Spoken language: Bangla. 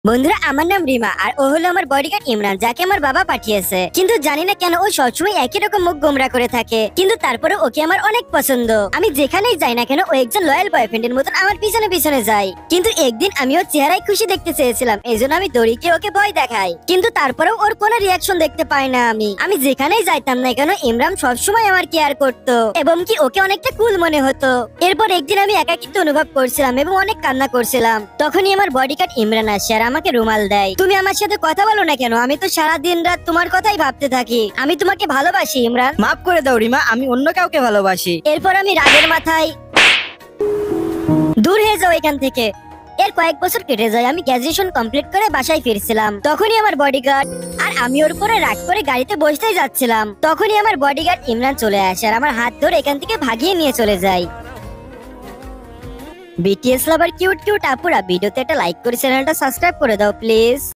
বন্ধুরা, আমার নাম রিমা আর ও হলো আমার বডিগার্ড ইমরান, যাকে আমার বাবা পাঠিয়েছে। কিন্তু জানি না কেন ও সবসময় একই রকম মুখ গোমরা করে থাকে, কিন্তু তারপরে ওকে আমার অনেক পছন্দ। আমি যেখানেই যাই না কেন ও একজন লয়াল বয়ফ্রেন্ডের মতন আমার পিছনে পিছনে যায়। কিন্তু একদিন আমি ওর চেহারায় খুশি দেখতে চেয়েছিলাম, এই জন্য আমি দড়িকে ওকে ভয় দেখাই। কিন্তু তারপরেও ওর কোনো রিয়াকশন দেখতে পাই না। আমি যেখানেই যাইতাম না কেন ইমরান সবসময় আমার কেয়ার করতো এবং কি ওকে অনেকটা কুল মনে হতো। এরপর একদিন আমি একাকিত্ব অনুভব করছিলাম এবং অনেক কান্না করছিলাম। তখনই আমার বডিগার্ড ইমরান আসে আর আমাকে রুমাল দেয়। তুমি আমার সাথে কথা বলো না কেন? আমি তো সারা দিন রাত তোমার কথাই ভাবতে থাকি। আমি তোমাকে ভালোবাসি ইমরান। মাফ করে দাও রিমা, আমি অন্য কাউকে ভালোবাসি। এরপর আমি রাগের মাথায় দূর হয়ে যাও এখান থেকে। এর কয়েক বছর কেটে যায়, আমি গ্রাজুয়েশন কমপ্লিট করে বাসায় ফিরছিলাম। তখনই আমার বডিগার্ড আর আমি ওর উপরে রাগ করে গাড়িতে বসতেই যাচ্ছিলাম। তখনই আমার বডিগার্ড ইমরান চলে আসে আর আমার হাত ধরে এখান থেকে ভাগিয়ে নিয়ে চলে যায়। বিটিএস লাভার কিউট কিউট আপুরা, ভিডিওতে একটা লাইক করে চ্যানেলটা সাবস্ক্রাইব করে দাও প্লিজ।